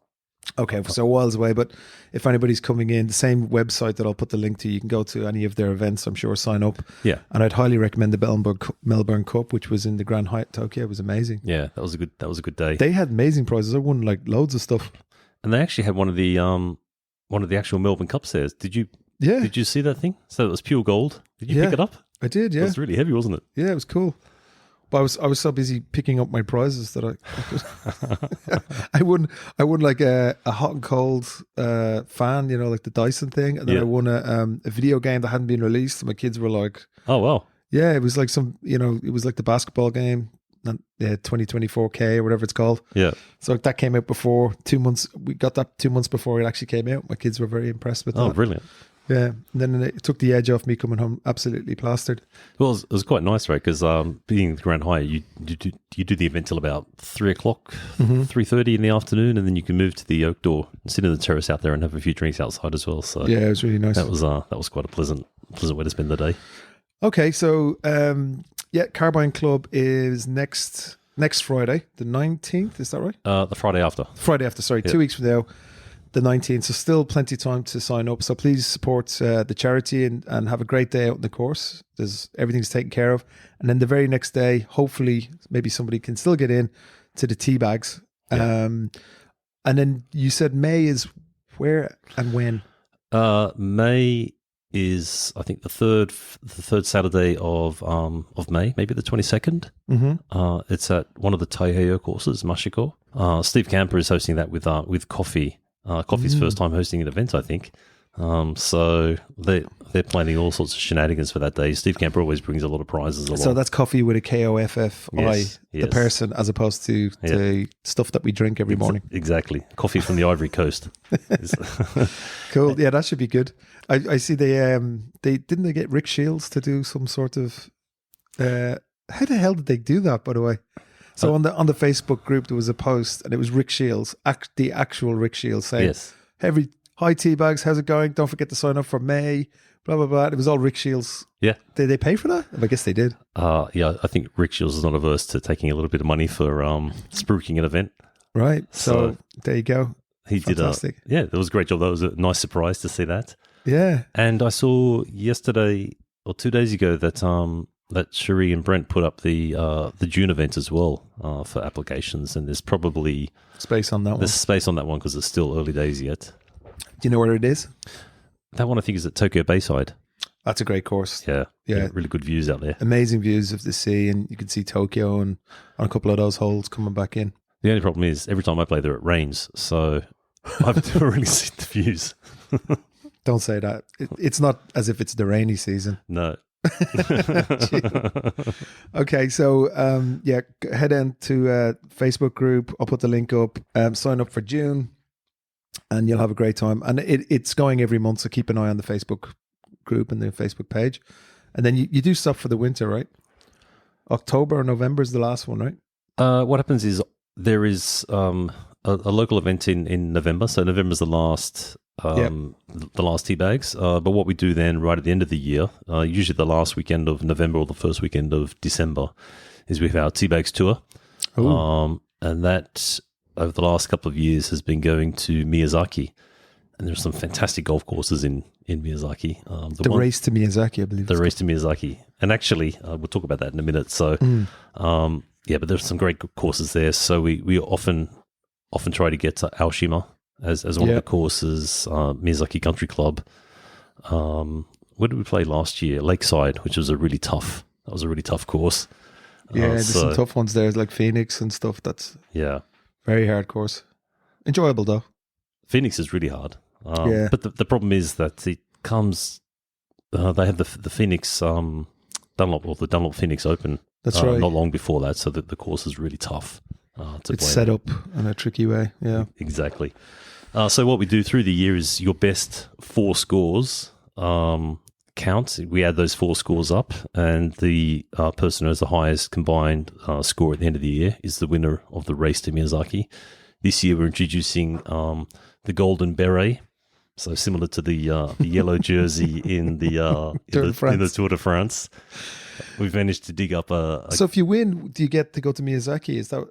Okay, so a while's away, but if anybody's coming in, the same website that I'll put the link to, you can go to any of their events, I'm sure, sign up. Yeah. And I'd highly recommend the Melbourne Cup, which was in the Grand Hyatt Tokyo. It was amazing. Yeah, that was a good day. They had amazing prizes. I won like loads of stuff. And they actually had one of the actual Melbourne Cups there. Did you see that thing? So it was pure gold. Did you pick it up? I did, yeah. It was really heavy, wasn't it? Yeah, it was cool. But I was so busy picking up my prizes that I won like a hot and cold fan, you know, like the Dyson thing, and then I won a video game that hadn't been released. And my kids were like, "Oh wow, yeah!" It was like it was like the basketball game, 2024K or whatever it's called. Yeah. So that came out before 2 months. We got that 2 months before it actually came out. My kids were very impressed with that. Oh, brilliant. Yeah, and then it took the edge off me coming home absolutely plastered. Well, it was quite nice, right? Because being the Grand Hyatt, you do the event till about 3:00, 3:30 in the afternoon, and then you can move to the oak door and sit in the terrace out there and have a few drinks outside as well. So yeah, it was really nice. That was quite a pleasant way to spend the day. Okay, so Carbine Club is next Friday, the 19th. Is that right? The Friday after. Friday after, sorry, 2 weeks from now. The 19th, so still plenty of time to sign up. So please support the charity and have a great day out in the course. Everything's taken care of. And then the very next day, hopefully, maybe somebody can still get in to the TBAGS. Yeah. And then you said May is where and when? May is, I think, the third Saturday of May, maybe the 22nd. Mm-hmm. It's at one of the Taiheiyo courses, Mashiko. Steve Camper is hosting that with Coffee. Coffee's first time hosting an event, I think. So they're planning all sorts of shenanigans for that day. Steve Camper always brings a lot of prizes along. So that's Coffee with a Koffi, yes. the person, as opposed to the stuff that we drink every morning. Exactly. Coffee from the Ivory Coast. Cool. Yeah, that should be good. I see they didn't get Rick Shields to do some sort of how the hell did they do that, by the way? So on the Facebook group there was a post and it was Rick Shields, the actual Rick Shields saying, yes. Hi TBAGS, how's it going? Don't forget to sign up for May, blah, blah, blah. It was all Rick Shields. Yeah. Did they pay for that? I guess they did. Yeah, I think Rick Shields is not averse to taking a little bit of money for spruiking an event. Right. So there you go. He Fantastic. did. That was a great job. That was a nice surprise to see that. Yeah. And I saw yesterday or 2 days ago that Cherie and Brent put up the June event as well for applications, and there's probably space on that one. There's space on that one because it's still early days yet. Do you know where it is? That one I think is at Tokyo Bayside. That's a great course. Yeah. Really good views out there. Amazing views of the sea, and you can see Tokyo and on a couple of those holes coming back in. The only problem is every time I play there it rains, so I've never really seen the views. Don't say that. It's not as if it's the rainy season. No. Okay, so head into Facebook group. I'll put the link up. Sign up for June, and you'll have a great time. And it's going every month, so keep an eye on the Facebook group and the Facebook page. And then you do stuff for the winter, right? October or November is the last one, right? What happens is there is a local event in November. So November is the last TBAGS. But what we do then, right at the end of the year, usually the last weekend of November or the first weekend of December, is we have our TBAGS tour. And that, over the last couple of years, has been going to Miyazaki. And there's some fantastic golf courses in Miyazaki. The race to Miyazaki, I believe. The race to Miyazaki. And actually, we'll talk about that in a minute. So, but there's some great courses there. So we often try to get to Aoshima as one of the courses, Miyazaki Country Club. Where did we play last year? Lakeside, which was a really tough course. Yeah, there's some tough ones there, like Phoenix and stuff. That's very hard course. Enjoyable though. Phoenix is really hard. Yeah. But the problem is that it comes. They have the Phoenix Dunlop, or the Dunlop Phoenix Open. That's right. Not long before that, so that the course is really tough. It's set up in a tricky way. Yeah, exactly. So what we do through the year is your best 4 scores count. We add those 4 scores up, and the person who has the highest combined score at the end of the year is the winner of the race to Miyazaki. This year we're introducing the golden beret, so similar to the yellow jersey in the Tour de France. We've managed to dig up a. So if you win, do you get to go to Miyazaki? Is that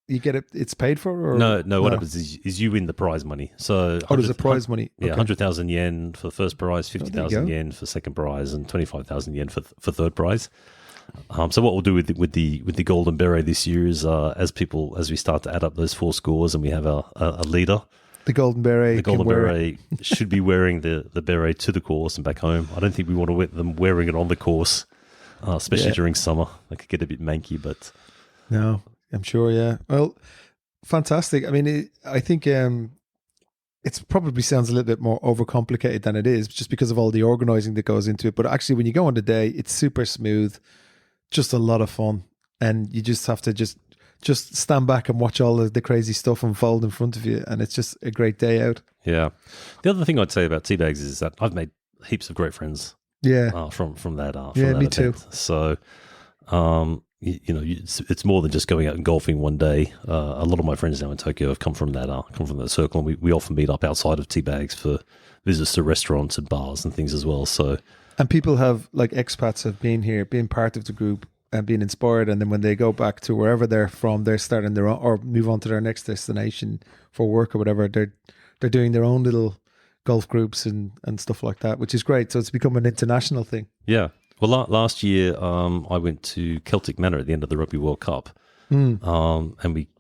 you get it? It's paid for? Or? No. What happens is you win the prize money. So there's a prize money. Yeah, 100,000 yen for the first prize, 50,000 yen for second prize, and 25,000 yen for third prize. So what we'll do with the golden beret this year is as we start to add up those 4 scores, and we have a leader. The golden beret. The golden beret should be wearing the beret to the course and back home. I don't think we want to them wearing it on the course. Especially during summer. They could get a bit manky, but... No, I'm sure, yeah. Well, fantastic. I mean, I think it probably sounds a little bit more overcomplicated than it is, just because of all the organising that goes into it. But actually, when you go on the day, it's super smooth, just a lot of fun. And you just have to just stand back and watch all of the crazy stuff unfold in front of you. And it's just a great day out. Yeah. The other thing I'd say about TBAGS is that I've made heaps of great friends. Yeah, from that. Yeah, me event. Too. So, it's more than just going out and golfing one day. A lot of my friends now in Tokyo have come from that circle, and we often meet up outside of TBAGS for visits to restaurants and bars and things as well. So, and people have, like, expats have been here, been part of the group and been inspired, and then when they go back to wherever they're from, they're starting their own, or move on to their next destination for work or whatever. They're doing their own little golf groups and stuff like that, which is great. So it's become an international thing. Yeah. Well, last year I went to Celtic Manor at the end of the Rugby World Cup, and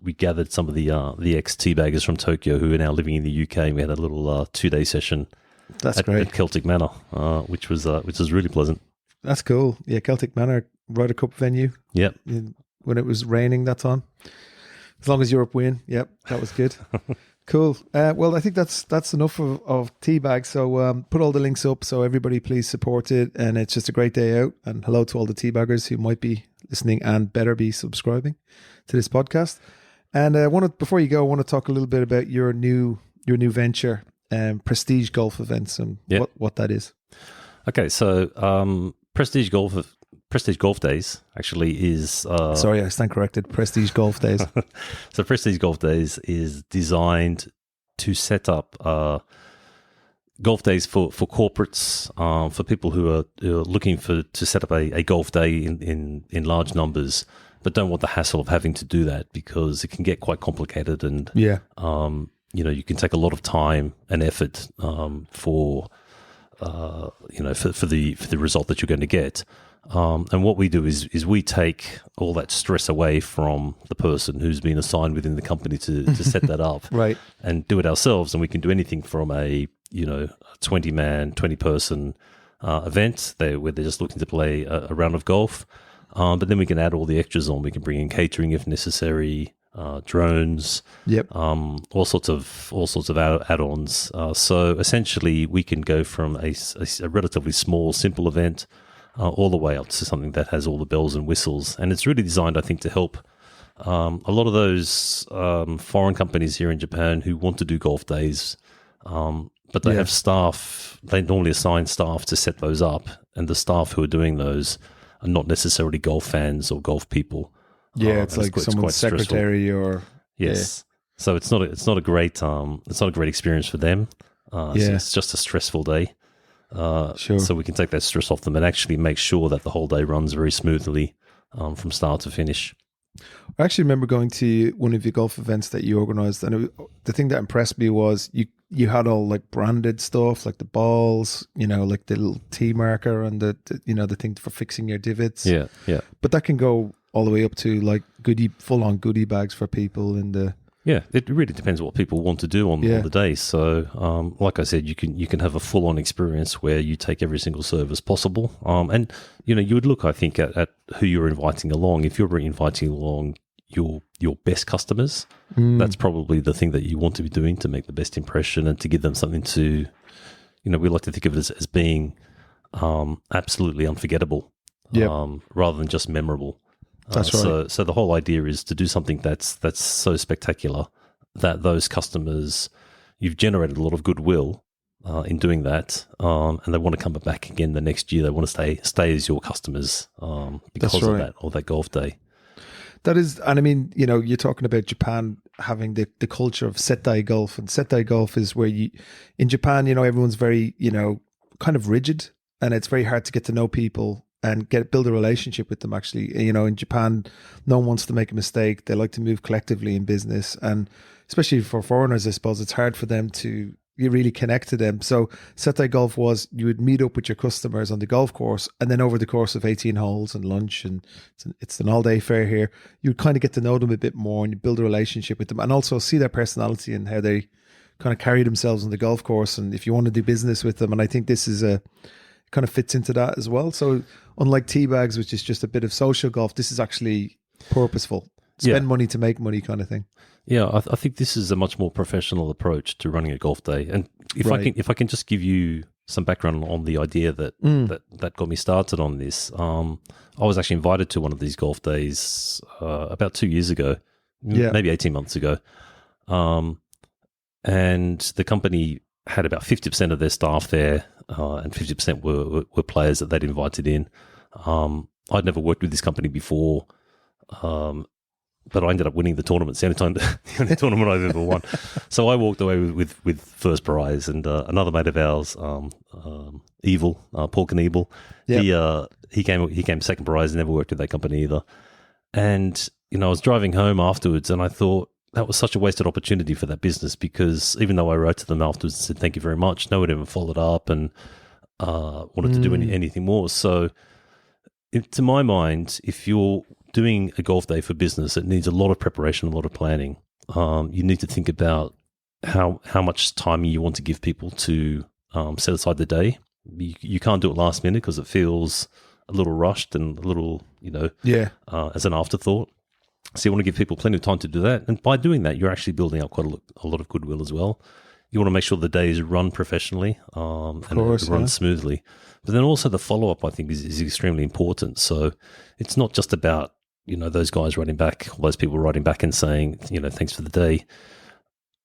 we gathered some of the ex-teabaggers from Tokyo who are now living in the UK, and we had a little 2-day session. That's great. At Celtic Manor, which was really pleasant. That's cool. Yeah, Celtic Manor, Ryder Cup venue. Yep. When it was raining that time. As long as Europe win. Yep, that was good. Cool. Well, I think that's enough of TBAGS. So put all the links up so everybody please support it. And it's just a great day out. And hello to all the TBAGers who might be listening and better be subscribing to this podcast. And before you go, I want to talk a little bit about your new venture, Prestige Golf Events, and what that is. Okay, so Prestige Golf Days actually is... Sorry, I stand corrected. Prestige Golf Days. So Prestige Golf Days is designed to set up golf days for corporates, for people who are looking to set up a golf day in large numbers, but don't want the hassle of having to do that because it can get quite complicated, and you can take a lot of time and effort for the result that you're going to get. And what we do is we take all that stress away from the person who's been assigned within the company to set that up, right, and do it ourselves. And we can do anything from a 20-person event where they're just looking to play a round of golf, but then we can add all the extras on. We can bring in catering if necessary, drones, all sorts of add-ons. So essentially, we can go from a relatively small, simple event all the way up to something that has all the bells and whistles. And it's really designed, I think, to help a lot of those foreign companies here in Japan who want to do golf days, but they have staff. They normally assign staff to set those up, and the staff who are doing those are not necessarily golf fans or golf people. Yeah, it's like someone's secretary or... Yes. Yeah. So it's not a great experience for them. It's just a stressful day. Sure. So we can take that stress off them and actually make sure that the whole day runs very smoothly from start to finish. I actually remember going to one of your golf events that you organised, and the thing that impressed me was you had all like branded stuff, like the balls, like the little T marker and the thing for fixing your divots. Yeah. But that can go all the way up to like full on goodie bags for people in the Yeah, it really depends what people want to do on the day. So, like I said, you can have a full-on experience where you take every single service possible. And you would look, I think, at who you're inviting along. If you're inviting along your best customers, that's probably the thing that you want to be doing to make the best impression and to give them something to, we like to think of it as being absolutely unforgettable, rather than just memorable. That's right. So the whole idea is to do something that's so spectacular that those customers, you've generated a lot of goodwill in doing that, and they want to come back again the next year. They want to stay as your customers because of that golf day. That is, and I mean, you're talking about Japan having the culture of settai golf, and settai golf is where in Japan, everyone's very, kind of rigid, and it's very hard to get to know people and build a relationship with them. Actually, in Japan, no one wants to make a mistake. They like to move collectively in business, and especially for foreigners, I suppose it's hard for them to really connect to them. So settai golf was you would meet up with your customers on the golf course, and then over the course of 18 holes and lunch, and it's an all-day fair here, you would kind of get to know them a bit more, and you build a relationship with them, and also see their personality and how they kind of carry themselves on the golf course, and if you want to do business with them. And I think this is kind of fits into that as well. So unlike TBAGS, which is just a bit of social golf, this is actually purposeful. Spend money to make money kind of thing. Yeah, I think this is a much more professional approach to running a golf day. And if I can just give you some background on the idea that got me started on this, I was actually invited to one of these golf days about 2 years ago, maybe 18 months ago. And the company had about 50% of their staff there, and 50% were players that they'd invited in. I'd never worked with this company before, but I ended up winning the tournament. It's the only tournament I've ever won. So I walked away with first prize, and another mate of ours, Paul Knievel, he came second prize. Never worked with that company either. And I was driving home afterwards, and I thought that was such a wasted opportunity for that business, because even though I wrote to them afterwards and said thank you very much, no one ever followed up and wanted to do anything more. So, to my mind, if you're doing a golf day for business, it needs a lot of preparation, a lot of planning. You need to think about how much time you want to give people to set aside the day. You can't do it last minute because it feels a little rushed and a little, as an afterthought. So you want to give people plenty of time to do that. And by doing that, you're actually building up quite a lot of goodwill as well. You want to make sure the day is run professionally and it runs smoothly. But then also the follow-up, I think, is extremely important. So it's not just about, those guys writing back, all those people writing back and saying, thanks for the day.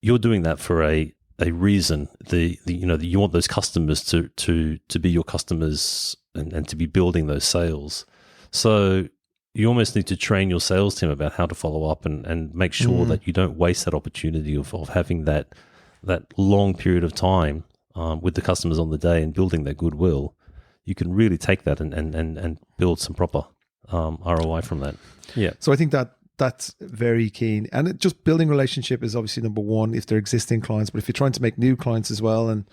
You're doing that for a reason. You want those customers to be your customers and to be building those sales. So you almost need to train your sales team about how to follow up and make sure that you don't waste that opportunity of having that long period of time with the customers on the day and building their goodwill. You can really take that and build some proper ROI from that. Yeah. So I think that's very keen. And just building relationship is obviously number one if they're existing clients. But if you're trying to make new clients as well and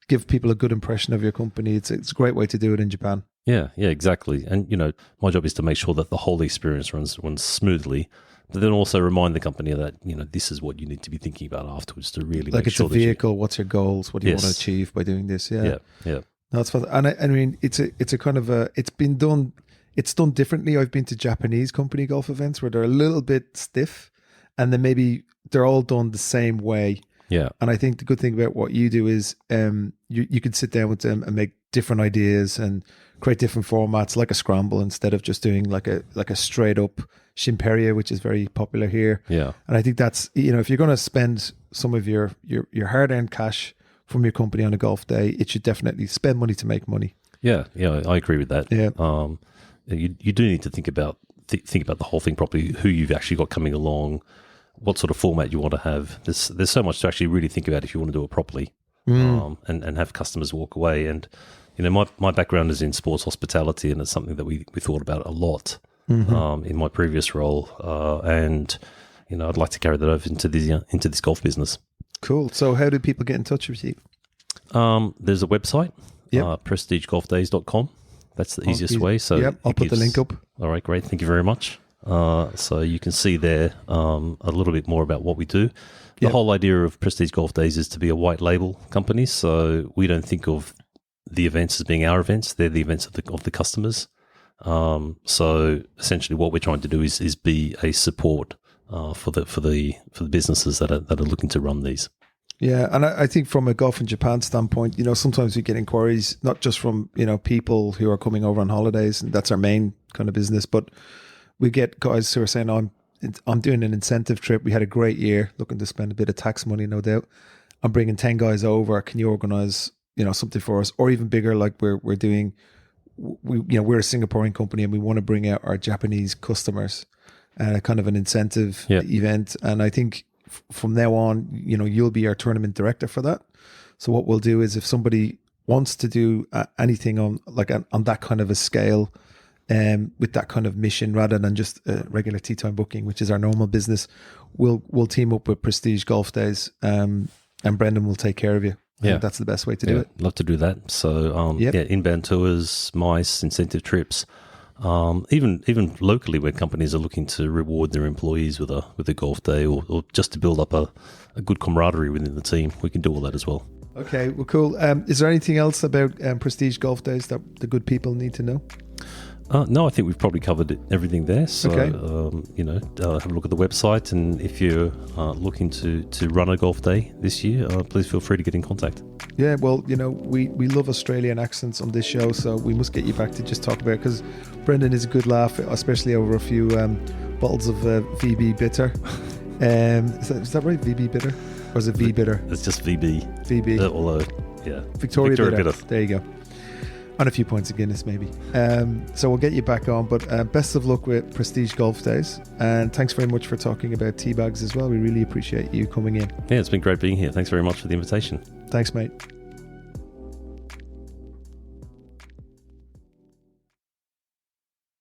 give people a good impression of your company, it's a great way to do it in Japan. Yeah, exactly. And, my job is to make sure that the whole experience runs smoothly, but then also remind the company that, this is what you need to be thinking about afterwards to really make sure that it's a vehicle. What's your goals? What do you want to achieve by doing this? Yeah. No, that's fun. And I mean, it's a kind of it's done differently. I've been to Japanese company golf events where they're a little bit stiff and then maybe they're all done the same way. Yeah. And I think the good thing about what you do is you can sit down with them and make different ideas and create different formats like a scramble instead of just doing like a straight up Shimperia, which is very popular here. Yeah. And I think that's, if you're going to spend some of your hard-earned cash from your company on a golf day, it should definitely spend money to make money. Yeah, I agree with that. Yeah. You do need to think about the whole thing properly, who you've actually got coming along, what sort of format you want to have. There's so much to actually really think about if you want to do it properly, and have customers walk away. And my background is in sports hospitality, and it's something that we thought about a lot in my previous role. And I'd like to carry that over into this golf business. Cool. So how do people get in touch with you? There's a website, prestigegolfdays.com. That's the easiest way. So I'll put the link up. All right, great. Thank you very much. So you can see there a little bit more about what we do. The whole idea of Prestige Golf Days is to be a white label company, so we don't think of the events as being our events; they're the events of the customers. So essentially, what we're trying to do is be a support for the businesses that are looking to run these. Yeah, and I think from a Golf in Japan standpoint, sometimes we get inquiries not just from people who are coming over on holidays, and that's our main kind of business, but we get guys who are saying, I'm doing an incentive trip. We had a great year, looking to spend a bit of tax money, no doubt. I'm bringing 10 guys over. Can you organize, something for us? Or even bigger, like we're doing, we're a Singaporean company and we want to bring out our Japanese customers and a kind of an incentive event. And I think from now on, you'll be our tournament director for that. So what we'll do is if somebody wants to do anything on that kind of a scale, with that kind of mission rather than just a regular tea time booking, which is our normal business, we'll team up with Prestige Golf Days, and Brendan will take care of you. I think that's the best way to do it. Love to do that. So inbound tours, MICE, incentive trips, even locally where companies are looking to reward their employees with a golf day or just to build up a good camaraderie within the team, we can do all that as well. Okay, well, cool. Is there anything else about Prestige Golf Days that the good people need to know? No, I think we've probably covered everything there. So, have a look at the website, and if you're looking to run a golf day this year, please feel free to get in contact. Yeah, well, we love Australian accents on this show, so we must get you back to just talk about it, because Brendan is a good laugh, especially over a few bottles of VB bitter. Is that right, VB bitter? Or is it V bitter? It's just VB. VB. Although, Victoria bitter. There you go. And a few points of Guinness, maybe. So we'll get you back on. But best of luck with Prestige Golf Days. And thanks very much for talking about TBAGS as well. We really appreciate you coming in. Yeah, it's been great being here. Thanks very much for the invitation. Thanks, mate.